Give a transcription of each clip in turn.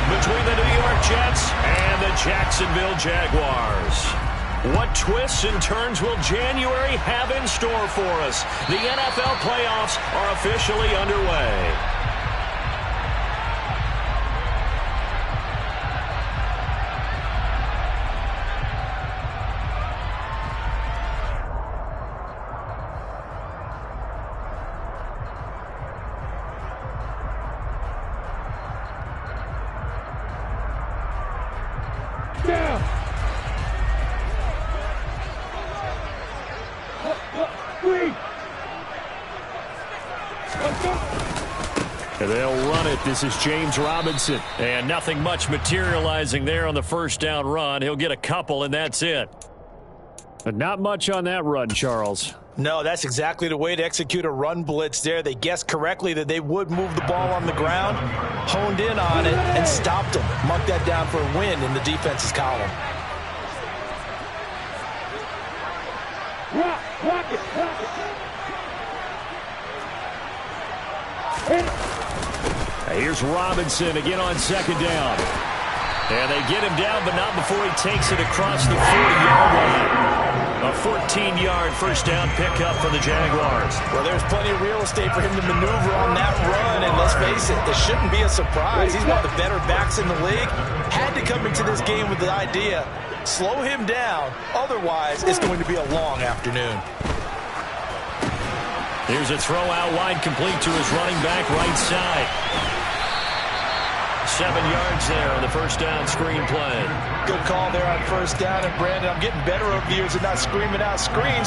between the New York Jets and the Jacksonville Jaguars. What twists and turns will January have in store for us? The NFL playoffs are officially underway. They'll run it. This is James Robinson. And nothing much materializing there on the first down run. He'll get a couple, and that's it. But not much on that run, Charles. No, that's exactly the way to execute a run blitz there. They guessed correctly that they would move the ball on the ground, honed in on it, and stopped them. Marked that down for a win in the defense's column. Block it. Here's Robinson again on second down. And they get him down, but not before he takes it across the 40-yard line. A 14-yard first down pickup for the Jaguars. Well, there's plenty of real estate for him to maneuver on that run, and let's face it, this shouldn't be a surprise. He's one of the better backs in the league. Had to come into this game with the idea, slow him down, otherwise it's going to be a long afternoon. Here's a throw out wide, complete to his running back right side. 7 yards there on the first down screen play. Good call there on first down. And Brandon, I'm getting better over the years at not screaming out screen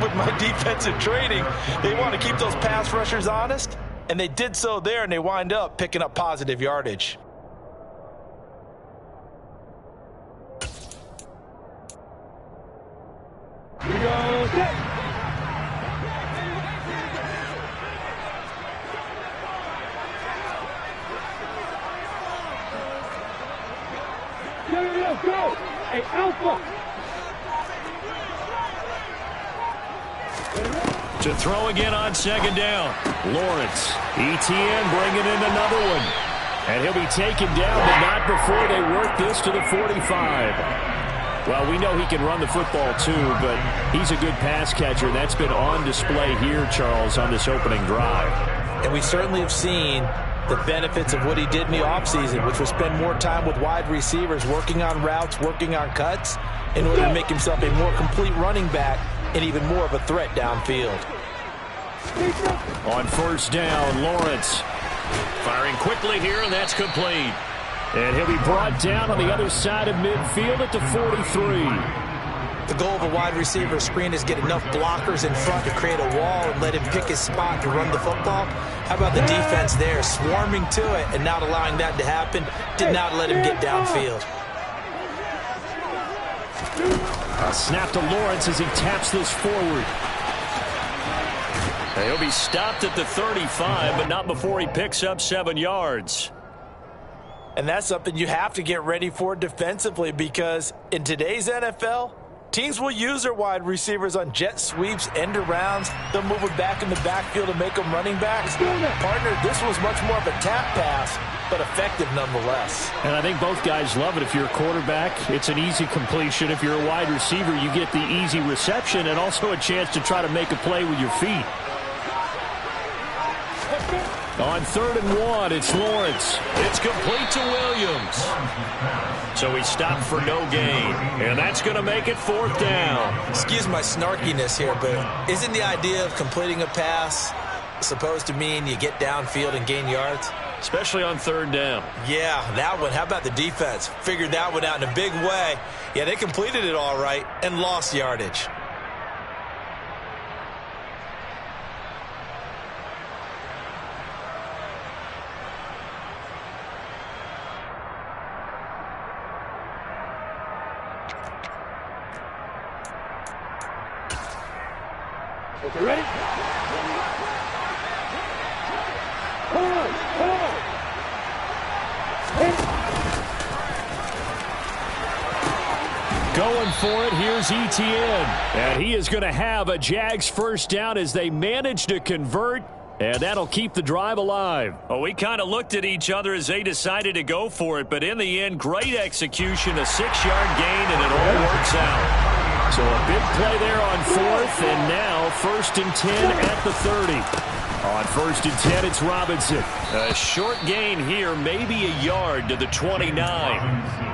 with my defensive training. They want to keep those pass rushers honest, and they did so there, and they wind up picking up positive yardage. Here we go. Go! Hey, Alpha! To throw again on second down. Lawrence. ETN bringing in another one. And he'll be taken down, but not before they work this to the 45. Well, we know he can run the football too, but he's a good pass catcher. That's been on display here, Charles, on this opening drive. And we certainly have seen the benefits of what he did in the offseason, which was spend more time with wide receivers, working on routes, working on cuts, in order to make himself a more complete running back and even more of a threat downfield. On first down, Lawrence firing quickly here, and that's complete. And he'll be brought down on the other side of midfield at the 43. The goal of a wide receiver screen is get enough blockers in front to create a wall and let him pick his spot to run the football. How about the defense there, swarming to it and not allowing that to happen? Did not let him get downfield. A snap to Lawrence as he taps this forward. He'll be stopped at the 35, but not before he picks up 7 yards. And that's something you have to get ready for defensively, because in today's NFL, teams will use their wide receivers on jet sweeps, end arounds. They'll move them back in the backfield and make them running backs. Partner, this was much more of a tap pass, but effective nonetheless. And I think both guys love it. If you're a quarterback, it's an easy completion. If you're a wide receiver, you get the easy reception and also a chance to try to make a play with your feet. On 3rd and 1, it's Lawrence. It's complete to Williams. So he stopped for no gain, and that's going to make it 4th down. Excuse my snarkiness here, but isn't the idea of completing a pass supposed to mean you get downfield and gain yards? Especially on 3rd down. Yeah, that one. How about the defense? Figured that one out in a big way. Yeah, they completed it all right and lost yardage. Okay, ready? Hold. Going for it, here's ETN. And he is going to have a Jags first down as they manage to convert And that'll keep the drive alive. Well, we kind of looked at each other as they decided to go for it, but in the end, great execution, a 6-yard gain, and it all works out. So a big play there on 4th, and now 1st and 10 at the 30. On 1st and 10, it's Robinson. A short gain here, maybe a yard to the 29.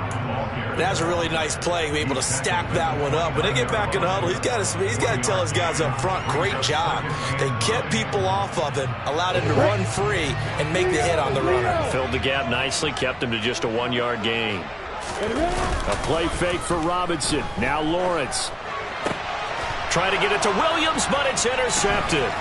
That's a really nice play, be able to stack that one up. When they get back in the huddle, he's got to tell his guys up front, great job. They kept people off of him, allowed him to run free, and make the hit on the runner. Filled the gap nicely, kept him to just a 1-yard gain. A play fake for Robinson. Now Lawrence. Trying to get it to Williams, but it's intercepted.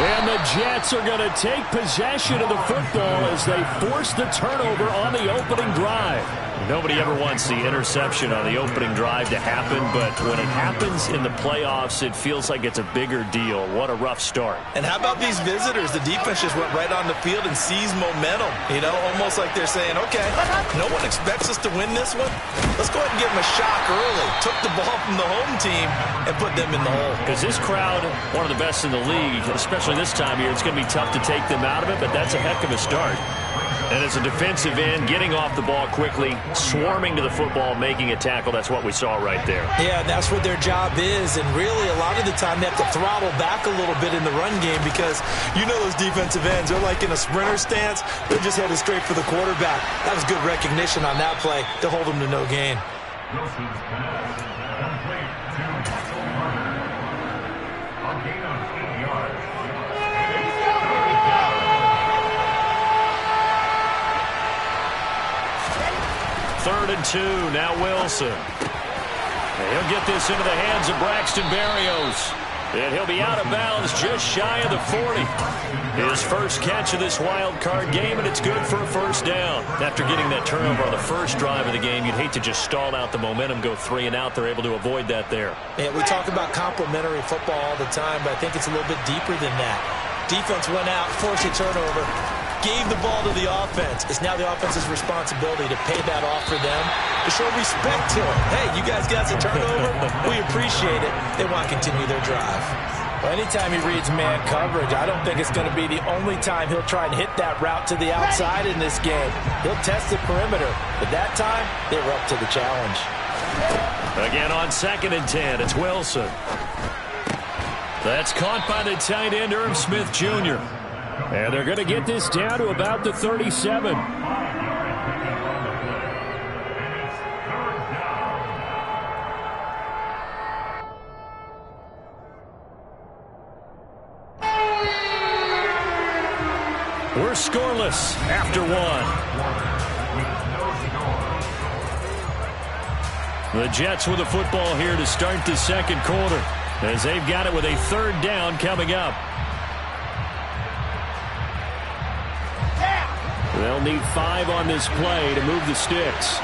And the Jets are going to take possession of the football as they force the turnover on the opening drive. Nobody ever wants the interception on the opening drive to happen, but when it happens in the playoffs, it feels like it's a bigger deal. What a rough start. And how about these visitors? The defense just went right on the field and seized momentum. You know, almost like they're saying, okay, no one expects us to win this one. Let's go ahead and give them a shock early. Took the ball from the home team and put them in the hole. Because this crowd, one of the best in the league, especially this time of year, it's going to be tough to take them out of it, but that's a heck of a start. And as a defensive end, getting off the ball quickly, swarming to the football, making a tackle, that's what we saw right there. Yeah, that's what their job is. And really, a lot of the time, they have to throttle back a little bit in the run game because you know those defensive ends, they're like in a sprinter stance. They're just headed straight for the quarterback. That was good recognition on that play to hold them to no gain. 3rd and 2, now Wilson. And he'll get this into the hands of Braxton Berrios. And he'll be out of bounds just shy of the 40. His first catch of this wild card game, and it's good for a first down. After getting that turnover on the first drive of the game, you'd hate to just stall out the momentum, go 3 and out. They're able to avoid that there. Yeah, we talk about complementary football all the time, but I think it's a little bit deeper than that. Defense went out, forced a turnover, gave the ball to the offense. It's now the offense's responsibility to pay that off for them, to show respect to them. Hey, you guys got a turnover? We appreciate it. They want to continue their drive. Well, anytime he reads man coverage, I don't think it's going to be the only time he'll try and hit that route to the outside in this game. He'll test the perimeter, but that time, they were up to the challenge. Again on 2nd and 10, it's Wilson. That's caught by the tight end, Irv Smith Jr. And they're going to get this down to about the 37. We're scoreless after 1. The Jets with the football here to start the second quarter, as they've got it with a 3rd down coming up. They'll need 5 on this play to move the sticks.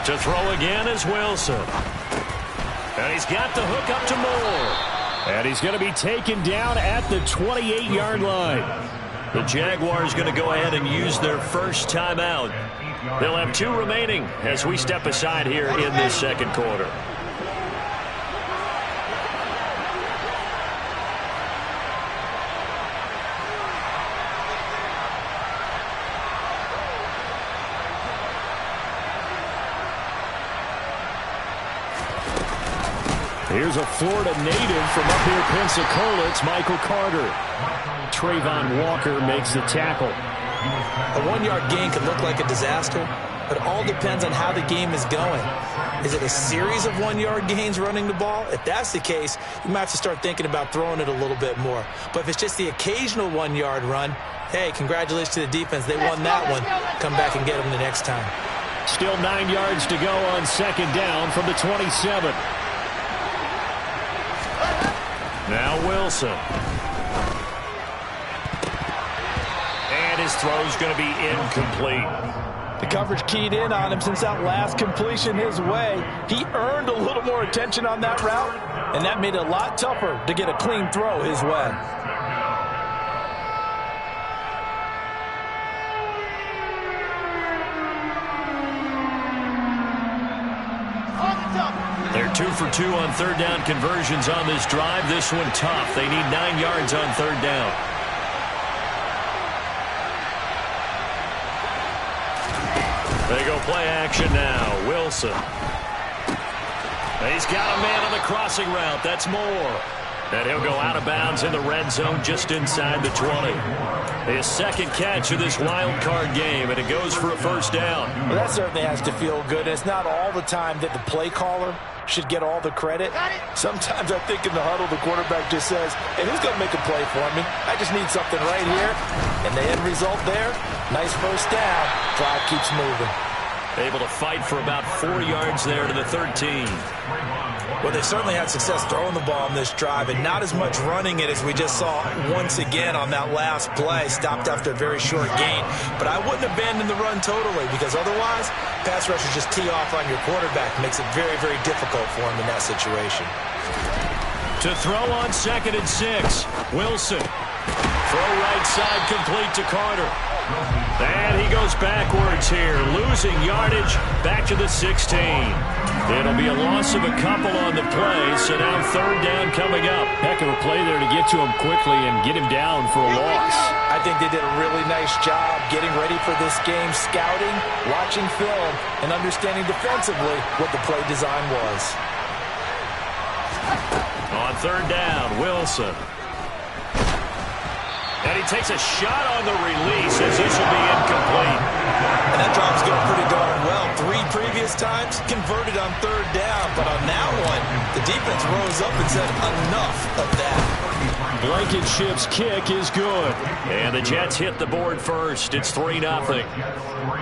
To throw again is Wilson. And he's got the hook up to Moore. And he's going to be taken down at the 28-yard line. The Jaguars going to go ahead and use their first timeout. They'll have 2 remaining as we step aside here in this second quarter. Here's a Florida native from up here, Pensacola. It's Michael Carter. Trayvon Walker makes the tackle. A 1-yard gain could look like a disaster, but it all depends on how the game is going. Is it a series of 1-yard gains running the ball? If that's the case, you might have to start thinking about throwing it a little bit more. But if it's just the occasional 1-yard run, hey, congratulations to the defense. They won that one. Come back and get them the next time. Still 9 yards to go on 2nd down from the 27. Now Wilson. And his throw's going to be incomplete. The coverage keyed in on him since that last completion his way. He earned a little more attention on that route, and that made it a lot tougher to get a clean throw his way. They're 2 for 2 on third down conversions on this drive. This one tough. They need 9 yards on third down. They go play action now. Wilson. He's got a man on the crossing route. That's Moore. And he'll go out of bounds in the red zone just inside the 20. His second catch of this wild card game, and it goes for a first down. Well, that certainly has to feel good. It's not all the time that the play caller should get all the credit. Sometimes I think in the huddle, the quarterback just says, hey, who's going to make a play for me? I just need something right here. And the end result there, nice first down. Drive keeps moving. Able to fight for about 4 yards there to the 13. Well, they certainly had success throwing the ball on this drive, and not as much running it as we just saw once again on that last play. Stopped after a very short gain. But I wouldn't abandon the run totally, because otherwise, pass rushers just tee off on your quarterback. Makes it very, very difficult for him in that situation. To throw on 2nd and 6. Wilson. Throw right side complete to Carter. And he goes backwards here, losing yardage back to the 16. It'll be a loss of a couple on the play, so now third down coming up. Heck of a play there to get to him quickly and get him down for a loss. I think they did a really nice job getting ready for this game, scouting, watching film, and understanding defensively what the play design was. On third down, Wilson. And he takes a shot on the release as this will be incomplete. And that drive is going pretty darn well. 3 previous times converted on third down. But on that one, the defense rose up and said enough of that. Blankenship's kick is good. And the Jets hit the board first. It's 3-0.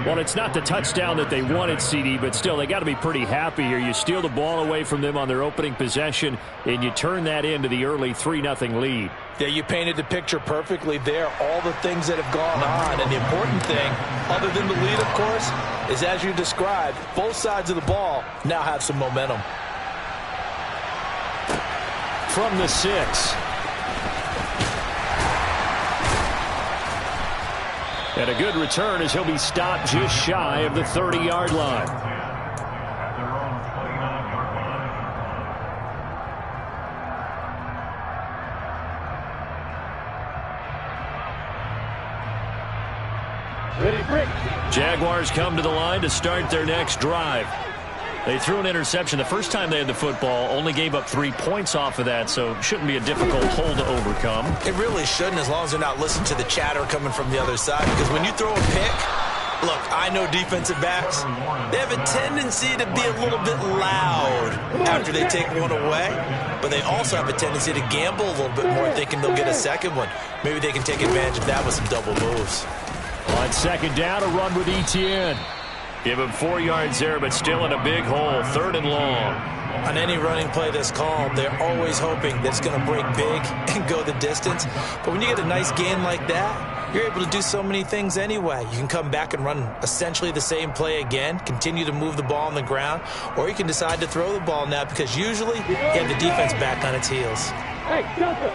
Well, it's not the touchdown that they wanted, CD, but still, they got to be pretty happy here. You steal the ball away from them on their opening possession, and you turn that into the early 3-0 lead. Yeah, you painted the picture perfectly there, all the things that have gone on. And the important thing, other than the lead, of course, is as you described, both sides of the ball now have some momentum. From the 6. And a good return as he'll be stopped just shy of the 30-yard line. Ready, break. Jaguars come to the line to start their next drive. They threw an interception the first time they had the football, only gave up 3 points off of that, so shouldn't be a difficult hole to overcome. It really shouldn't, as long as they're not listening to the chatter coming from the other side, because when you throw a pick, look, I know defensive backs, they have a tendency to be a little bit loud after they take one away, but they also have a tendency to gamble a little bit more, thinking they'll get a second one. Maybe they can take advantage of that with some double moves. On second down, a run with Etienne. Give him 4 yards there, but still in a big hole. 3rd and long. On any running play that's called, they're always hoping that it's going to break big and go the distance. But when you get a nice gain like that, you're able to do so many things anyway. You can come back and run essentially the same play again, continue to move the ball on the ground, or you can decide to throw the ball now, because usually you have the defense back on its heels. Hey, Delta.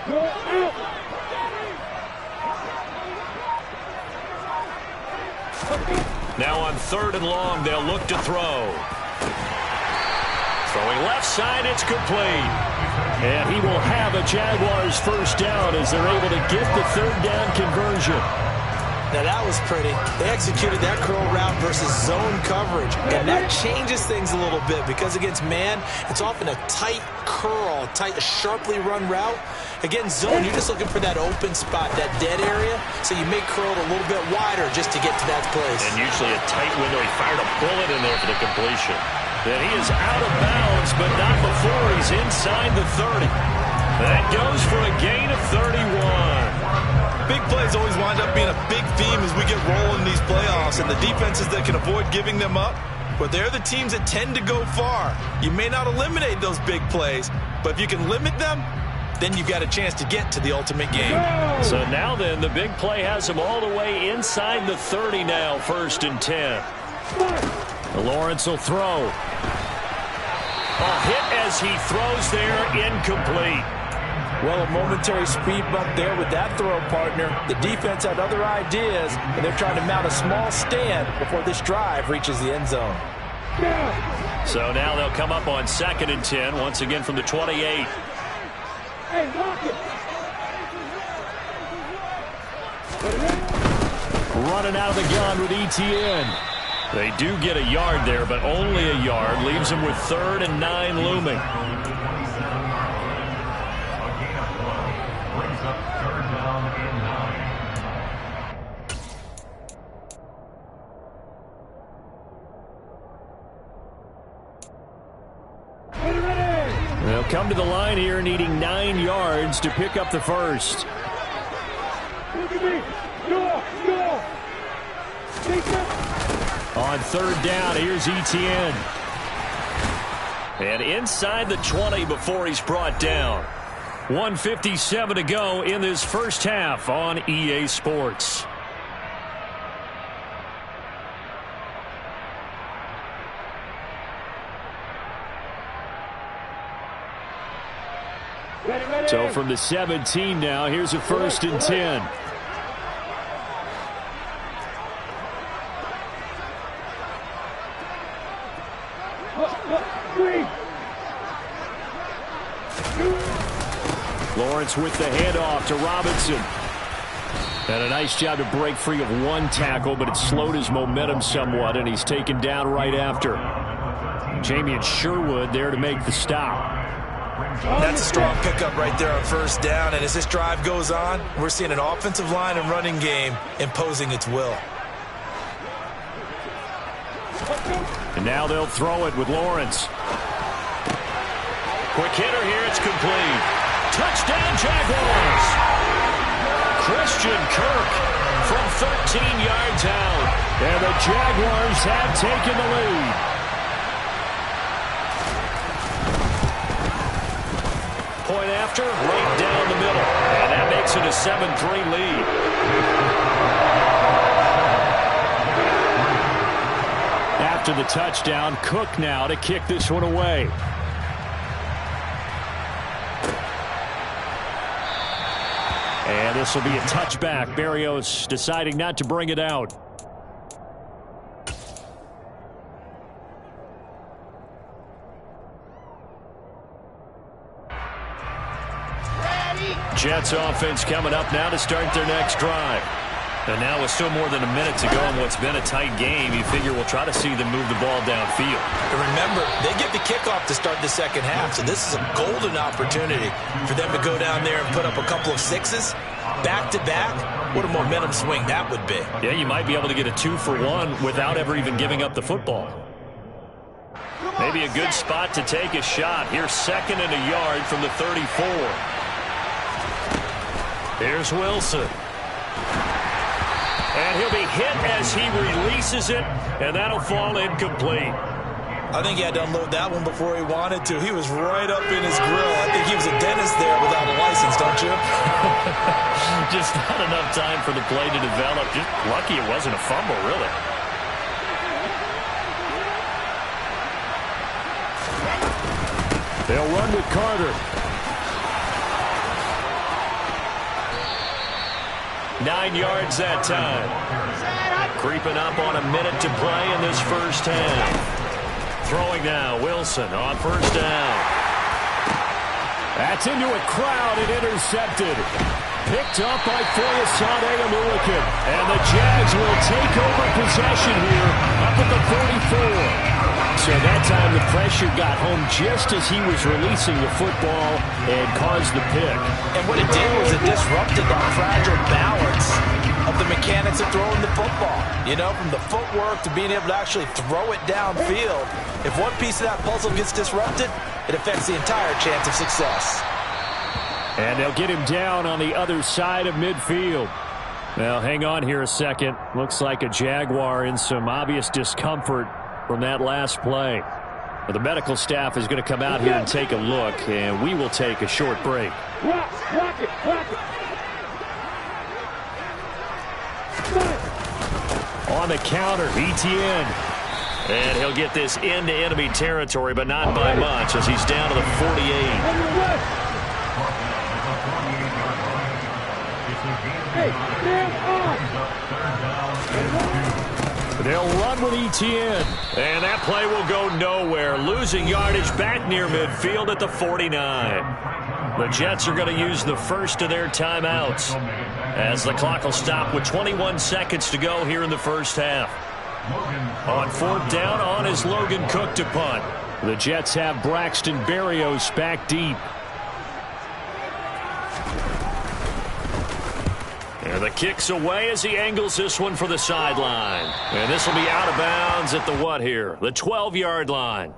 Go out. Now on 3rd and long, they'll look to throw. Throwing left side, it's complete. And he will have a Jaguars first down as they're able to get the third down conversion. Now that was pretty. They executed that curl route versus zone coverage, and that changes things a little bit, because against man, it's often a tight curl, tight, sharply run route. Against zone, you're just looking for that open spot, that dead area, so you may curl it a little bit wider just to get to that place. And usually a tight window. He fired a bullet in there for the completion. Then he is out of bounds, but not before he's inside the 30. That goes for a gain of 31. Big plays always wind up being a big theme as we get rolling in these playoffs, and the defenses that can avoid giving them up, well, they're the teams that tend to go far. You may not eliminate those big plays, but if you can limit them, then you've got a chance to get to the ultimate game. So now then, the big play has him all the way inside the 30 now, 1st and 10. Lawrence will throw. A hit as he throws there, incomplete. Well, a momentary speed bump there with that throw, partner. The defense had other ideas, and they're trying to mount a small stand before this drive reaches the end zone. So now they'll come up on 2nd and 10, once again from the 28. Hey, lock it. Running out of the gun with ETN. They do get a yard there, but only a yard. Leaves them with 3rd and 9 looming. They'll come to the line here needing 9 yards to pick up the first. Look at me. Go. On 3rd down, here's ETN. And inside the 20 before he's brought down. 1:57 to go in this first half on EA Sports. Ready. So from the 17 now, here's a 1st and 10. Lawrence with the handoff to Robinson. And a nice job to break free of one tackle, but it slowed his momentum somewhat, and he's taken down right after. Jamie Sherwood there to make the stop. That's a strong pickup right there on 1st down, and as this drive goes on, we're seeing an offensive line and running game imposing its will. And now they'll throw it with Lawrence. Quick hitter here, it's complete. Touchdown, Jaguars! Christian Kirk from 13 yards out. And the Jaguars have taken the lead. Point after, right down the middle. And that makes it a 7-3 lead. After the touchdown, Cook now to kick this one away. And this will be a touchback. Berrios deciding not to bring it out. Jets offense coming up now to start their next drive. And now with still more than a minute to go in what's been a tight game, you figure we'll try to see them move the ball downfield. And remember, they get the kickoff to start the second half, so this is a golden opportunity for them to go down there and put up a couple of sixes back-to-back. What a momentum swing that would be. Yeah, you might be able to get a 2-for-1 without ever even giving up the football. Maybe a good spot to take a shot. Here's 2nd and a yard from the 34. Here's Wilson. And he'll be hit as he releases it, and that'll fall incomplete. I think he had to unload that one before he wanted to. He was right up in his grill. I think he was a dentist there without a license, don't you? Just not enough time for the play to develop. Just lucky it wasn't a fumble, really. They'll run with Carter. 9 yards that time. Creeping up on a minute to play in this first half. Throwing now, Wilson on 1st down. That's into a crowd and intercepted. Picked up by Foyesade Aluakin. And the Jags will take over possession here up at the 44. So that time the pressure got home just as he was releasing the football and caused the pick. And what it did was it disrupted that fragile balance of the mechanics of throwing the football. You know, from the footwork to being able to actually throw it downfield. If one piece of that puzzle gets disrupted, it affects the entire chance of success. And they'll get him down on the other side of midfield. Now, hang on here a second. Looks like a Jaguar in some obvious discomfort from that last play. Well, the medical staff is going to come out here and take a look, and we will take a short break. Block it. On the counter, ETN. And he'll get this into enemy territory, but not by much as he's down to the 48. Hey, stand up! They'll run with Etienne. And that play will go nowhere. Losing yardage back near midfield at the 49. The Jets are going to use the first of their timeouts as the clock will stop with 21 seconds to go here in the first half. On fourth down, on is Logan Cook to punt. The Jets have Braxton Berrios back deep. And the kick's away as he angles this one for the sideline. And this will be out of bounds at the what here? The 12-yard line.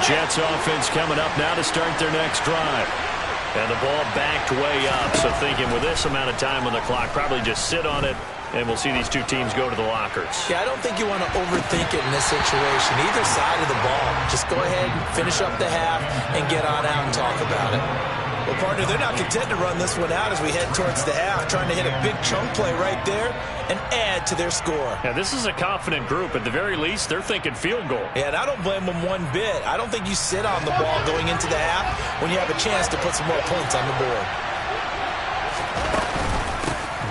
Jets offense coming up now to start their next drive. And the ball backed way up. So thinking with this amount of time on the clock, probably just sit on it, and we'll see these two teams go to the lockers. Yeah, I don't think you want to overthink it in this situation. Either side of the ball. Just go ahead and finish up the half and get on out and talk about it. Well, partner, they're not content to run this one out as we head towards the half, trying to hit a big chunk play right there and add to their score. Yeah, this is a confident group. At the very least, they're thinking field goal. Yeah, and I don't blame them one bit. I don't think you sit on the ball going into the half when you have a chance to put some more points on the board.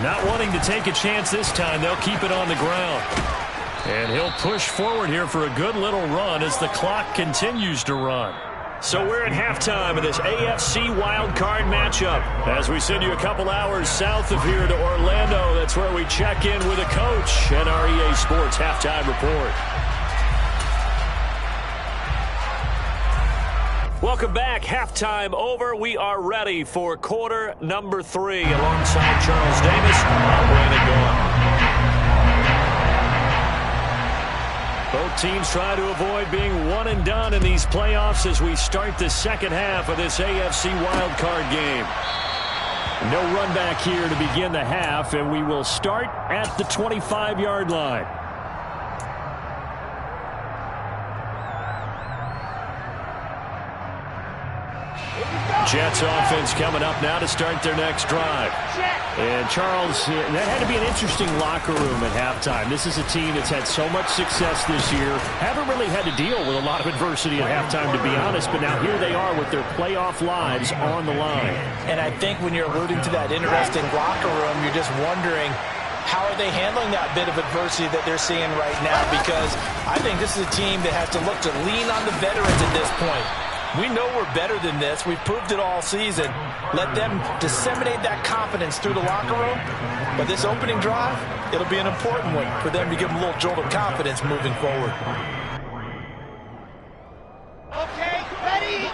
Not wanting to take a chance this time, they'll keep it on the ground. And he'll push forward here for a good little run as the clock continues to run. So we're at halftime of this AFC wildcard matchup. As we send you a couple hours south of here to Orlando, that's where we check in with a coach and our EA Sports halftime report. Welcome back. Halftime over. We are ready for quarter number 3 alongside Charles Davis. I'm Brandon Gaughan. Both teams try to avoid being one and done in these playoffs as we start the second half of this AFC wildcard game. No run back here to begin the half, and we will start at the 25-yard line. Jets offense coming up now to start their next drive. And Charles, that had to be an interesting locker room at halftime. This is a team that's had so much success this year. Haven't really had to deal with a lot of adversity at halftime, to be honest. But now here they are with their playoff lives on the line. And I think when you're alluding to that interesting locker room, you're just wondering, how are they handling that bit of adversity that they're seeing right now? Because I think this is a team that has to look to lean on the veterans at this point. We know we're better than this. We've proved it all season. Let them disseminate that confidence through the locker room. But this opening drive, it'll be an important one for them to give them a little jolt of confidence moving forward. Okay, ready?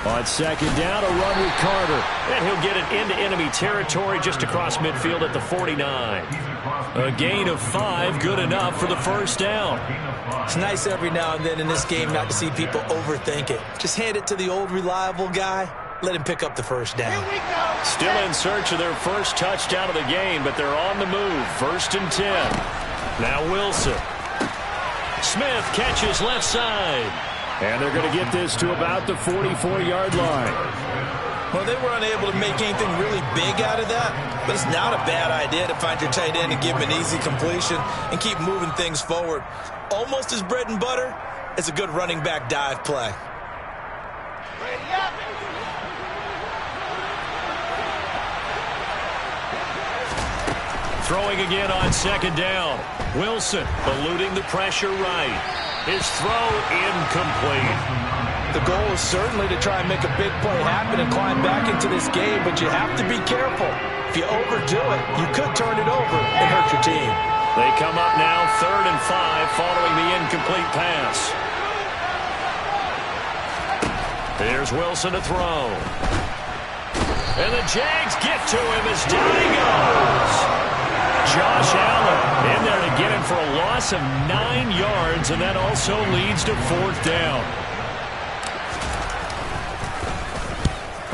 On second down, a run with Carter. And he'll get it into enemy territory just across midfield at the 49. A gain of 5, good enough for the first down. It's nice every now and then in this game not to see people overthink it. Just hand it to the old reliable guy. Let him pick up the first down. Still in search of their first touchdown of the game, but they're on the move. 1st and 10. Now Wilson. Smith catches left side. And they're going to get this to about the 44-yard line. Well, they were unable to make anything really big out of that, but it's not a bad idea to find your tight end and give him an easy completion and keep moving things forward. Almost as bread and butter as a good running back dive play. Ready up. Throwing again on second down. Wilson eluding the pressure right. His throw incomplete. The goal is certainly to try and make a big play happen and climb back into this game, but you have to be careful. If you overdo it, you could turn it over and hurt your team. They come up now 3rd and 5 following the incomplete pass. Here's Wilson to throw. And the Jags get to him as down he goes. Josh Allen in there to get him for a loss of 9 yards, and that also leads to 4th down.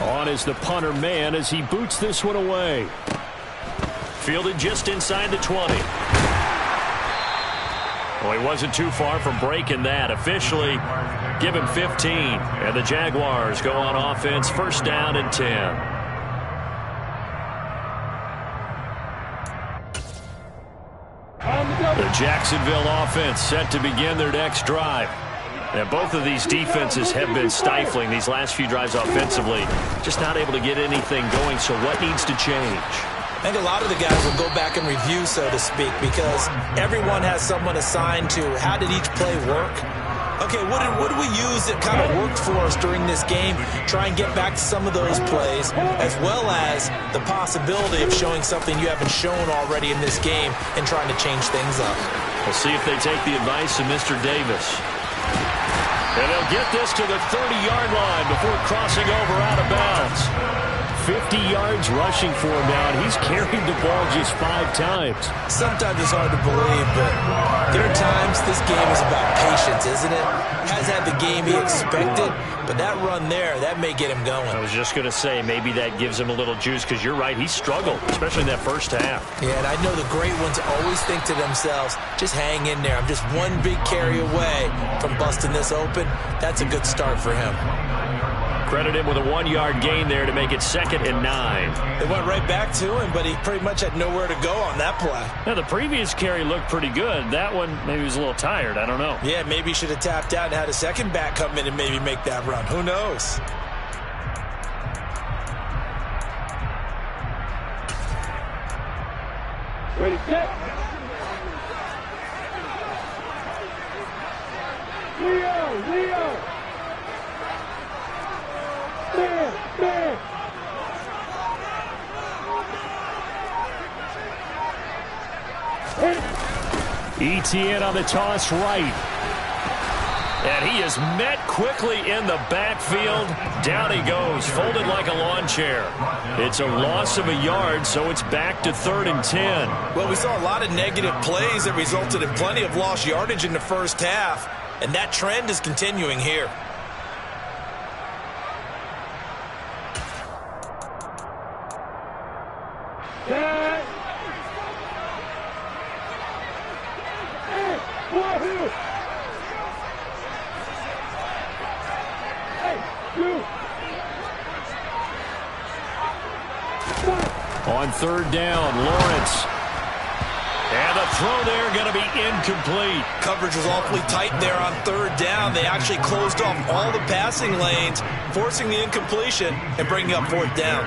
On is the punter man as he boots this one away. Fielded just inside the 20. Well, he wasn't too far from breaking that. Officially, give him 15. And the Jaguars go on offense, first down and 10. The Jacksonville offense set to begin their next drive. And both of these defenses have been stifling these last few drives offensively. Just not able to get anything going, so what needs to change? I think a lot of the guys will go back and review, so to speak, because everyone has someone assigned to how did each play work. Okay, what did we use that kind of worked for us during this game? Try and get back to some of those plays, as well as the possibility of showing something you haven't shown already in this game and trying to change things up. We'll see if they take the advice of Mr. Davis. And they'll get this to the 30-yard line before crossing over out of bounds. 50 yards rushing for him now, and he's carried the ball just 5 times. Sometimes it's hard to believe, but there are times this game is about patience, isn't it? Has had the game he expected, but that run there, that may get him going. I was just going to say, maybe that gives him a little juice, because you're right, he struggled, especially in that first half. Yeah, and I know the great ones always think to themselves, just hang in there. I'm just one big carry away from busting this open. That's a good start for him. Credit him with a 1-yard gain there to make it 2nd and 9. They went right back to him, but he pretty much had nowhere to go on that play. Now, the previous carry looked pretty good. That one, maybe he was a little tired. I don't know. Yeah, maybe he should have tapped out and had a second back come in and maybe make that run. Who knows? Ready, set. Leo. Man. ETN on the toss right. And he is met quickly in the backfield. Down he goes, folded like a lawn chair. It's a loss of a yard, so it's back to 3rd and 10. Well, we saw a lot of negative plays that resulted in plenty of lost yardage in the first half, and that trend is continuing here. On 3rd down, Lawrence. And the throw there going to be incomplete. Coverage was awfully tight there on 3rd down. They actually closed off all the passing lanes, forcing the incompletion and bringing up 4th down.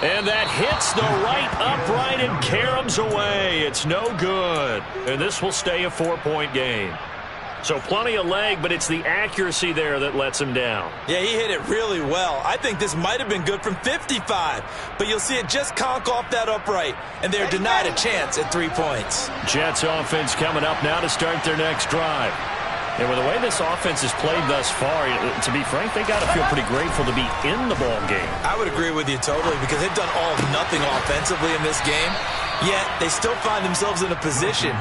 And that hits the right upright and caroms away. It's no good. And this will stay a 4-point game. So plenty of leg, but it's the accuracy there that lets him down. Yeah, he hit it really well. I think this might have been good from 55, but you'll see it just conk off that upright, and they're denied a chance at 3 points. Jets offense coming up now to start their next drive. And with the way this offense has played thus far, to be frank, they got to feel pretty grateful to be in the ball game. I would agree with you totally, because they've done all of nothing offensively in this game, yet they still find themselves in a position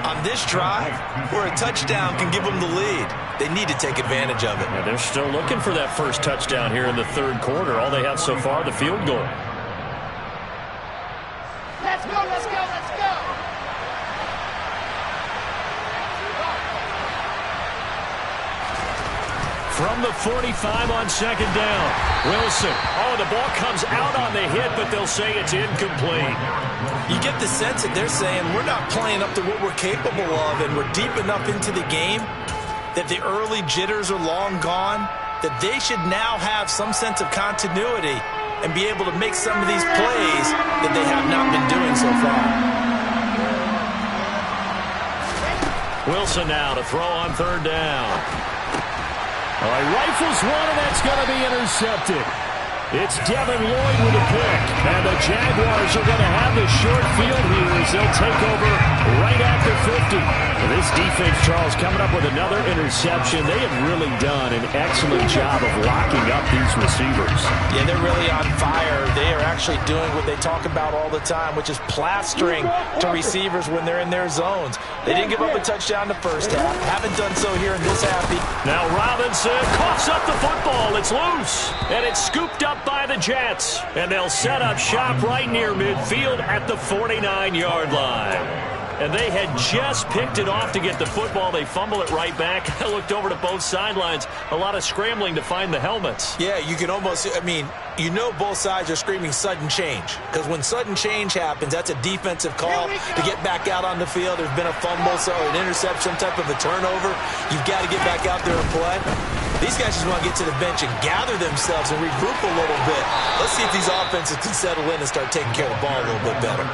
on this drive where a touchdown can give them the lead. They need to take advantage of it. Yeah, they're still looking for that first touchdown here in the 3rd quarter. All they have so far, the field goal. Let's go. From the 45 on 2nd down, Wilson. Oh, the ball comes out on the hit, but they'll say it's incomplete. You get the sense that they're saying we're not playing up to what we're capable of, and we're deep enough into the game that the early jitters are long gone, that they should now have some sense of continuity and be able to make some of these plays that they have not been doing so far. Wilson now to throw on 3rd down. All right, rifles one, and that's going to be intercepted. It's Devin Lloyd with a pick. And the Jaguars are going to have the short field here as they'll take over right at the 50. This defense, Charles, coming up with another interception. They have really done an excellent job of locking up these receivers. Yeah, they're really on fire. They are actually doing what they talk about all the time, which is plastering to receivers when they're in their zones. They didn't give up a touchdown in the first half. Haven't done so here in this half. Now Robinson coughs up the football. It's loose, and it's scooped up by the Jets. And they'll set up shop right near midfield at the 49-yard line. And they had just picked it off to get the football. They fumble it right back. I looked over to both sidelines. A lot of scrambling to find the helmets. Yeah, you can almost, you know both sides are screaming sudden change. Because when sudden change happens, that's a defensive call to get back out on the field. There's been a fumble, so an interception, some type of a turnover. You've got to get back out there and play. These guys just want to get to the bench and gather themselves and regroup a little bit. Let's see if these offenses can settle in and start taking care of the ball a little bit better.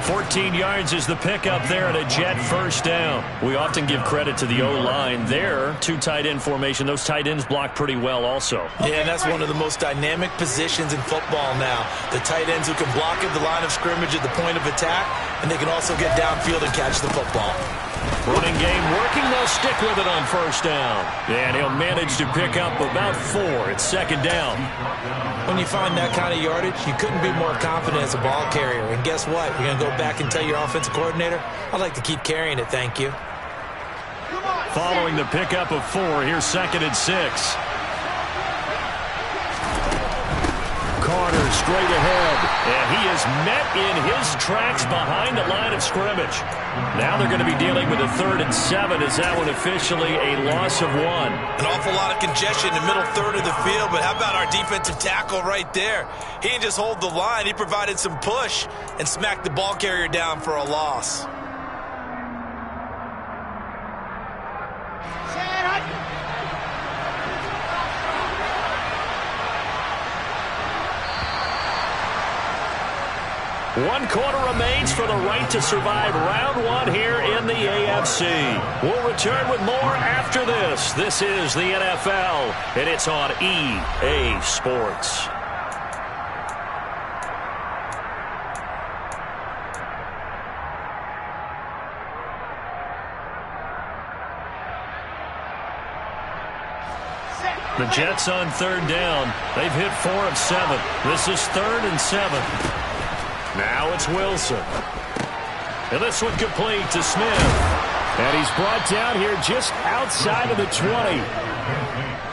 14 yards is the pickup there at a Jet first down. We often give credit to the O-line there. Two tight end formation. Those tight ends block pretty well also. Yeah, and that's one of the most dynamic positions in football now. The tight ends who can block at the line of scrimmage at the point of attack, and they can also get downfield and catch the football. Running game working. They'll stick with it on first down. And he'll manage to pick up about 4. It's second down. When you find that kind of yardage, you couldn't be more confident as a ball carrier. And guess what? You're going to go back and tell your offensive coordinator, I'd like to keep carrying it, thank you. Following the pickup of 4, here's second and 6. Carter straight ahead, and he is met in his tracks behind the line of scrimmage. Now they're going to be dealing with a 3rd and 7. Is that one officially a loss of 1? An awful lot of congestion in the middle third of the field, but how about our defensive tackle right there? He didn't just hold the line, he provided some push and smacked the ball carrier down for a loss. One quarter remains for the right to survive round 1 here in the AFC. We'll return with more after this. This is the NFL, and it's on EA Sports. The Jets on 3rd down. They've hit 4 of 7. This is 3rd and 7. Now it's Wilson. And this one complete to Smith. And he's brought down here just outside of the 20.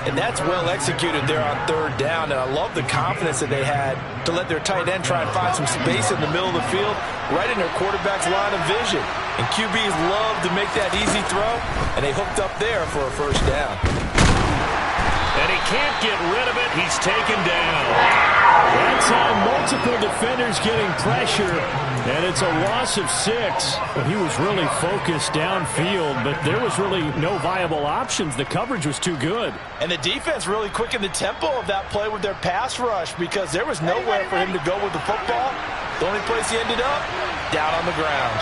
And that's well executed there on 3rd down. And I love the confidence that they had to let their tight end try and find some space in the middle of the field, right in their quarterback's line of vision. And QBs love to make that easy throw, and they hooked up there for a first down. And he can't get rid of it. He's taken down. That time, multiple defenders getting pressure, and it's a loss of 6. But he was really focused downfield, but there was really no viable options. The coverage was too good. And the defense really quickened the tempo of that play with their pass rush because there was nowhere for him to go with the football. The only place he ended up, down on the ground.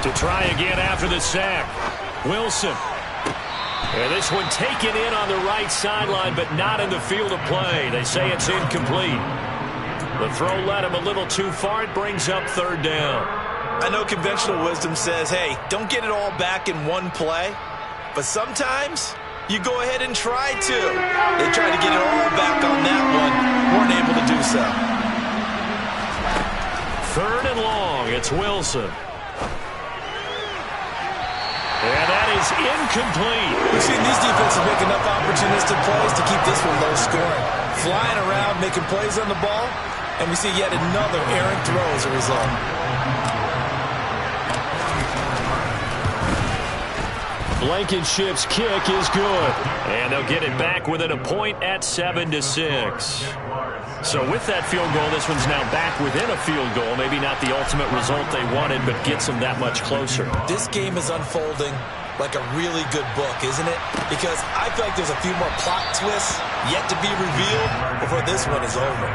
To try again after the sack, Wilson. And this one taken in on the right sideline, but not in the field of play. They say it's incomplete. The throw led him a little too far. It brings up 3rd down. I know conventional wisdom says, hey, don't get it all back in one play. But sometimes you go ahead and try to. They tried to get it all back on that one. Weren't able to do so. 3rd and long. It's Wilson. And that is incomplete. We've seen these defenses make enough opportunistic plays to keep this one low scoring. Flying around, making plays on the ball, and we see yet another errant throw as a result. Blankenship's kick is good. And they'll get it back within a point at 7-6. So with that field goal, this one's now back within a field goal. Maybe not the ultimate result they wanted, but gets them that much closer. This game is unfolding like a really good book, isn't it? Because I feel like there's a few more plot twists yet to be revealed before this one is over.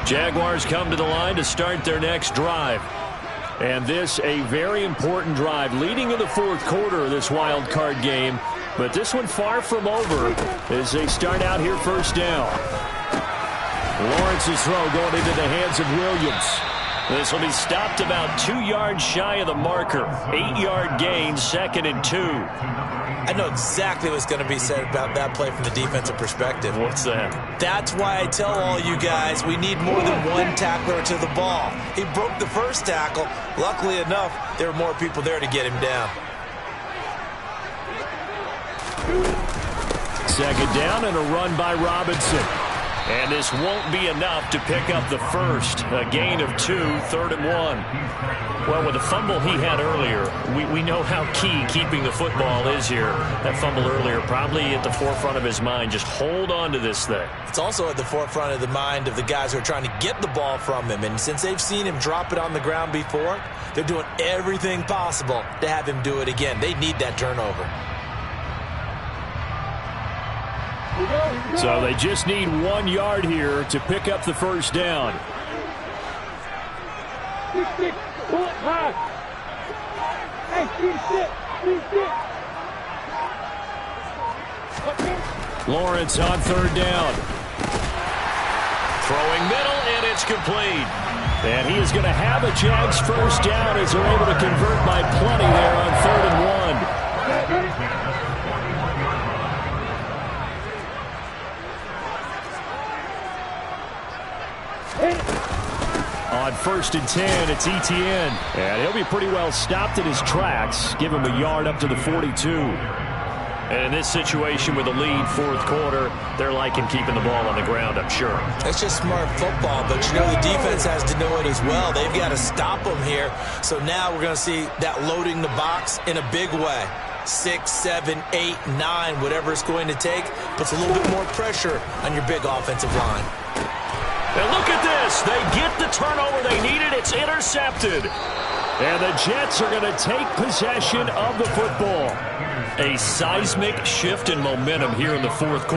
Jaguars come to the line to start their next drive. And this a very important drive leading in the fourth quarter of this wild card game. But this one far from over as they start out here first down. Lawrence's throw going into the hands of Williams. This will be stopped about 2 yards shy of the marker. 8-yard gain, 2nd and 2. I know exactly what's going to be said about that play from the defensive perspective. What's that? That's why I tell all you guys we need more than one tackler to the ball. He broke the first tackle. Luckily enough, there were more people there to get him down. 2nd down and a run by Robinson. And this won't be enough to pick up the first. A gain of 2, 3rd and 1. Well, with the fumble he had earlier, we know how key keeping the football is here. That fumble earlier probably at the forefront of his mind. Just hold on to this thing. It's also at the forefront of the mind of the guys who are trying to get the ball from him. And since they've seen him drop it on the ground before, they're doing everything possible to have him do it again. They need that turnover. So they just need 1 yard here to pick up the first down. 6-6, pull it high. Hey, 3-6. Lawrence on 3rd down. Throwing middle, and it's complete. And he is going to have a Jags first down as they're able to convert by plenty there on 3rd and 1. On 1st and 10, it's Etienne. And he'll be pretty well stopped in his tracks. Give him a yard up to the 42. And in this situation with a lead, 4th quarter, they're liking keeping the ball on the ground, I'm sure. That's just smart football, but you know the defense has to know it as well. They've got to stop them here. So now we're going to see that loading the box in a big way. 6, 7, 8, 9, whatever it's going to take, puts a little bit more pressure on your big offensive line. And look at this. They get the turnover they needed. It's intercepted. And the Jets are going to take possession of the football. A seismic shift in momentum here in the fourth quarter.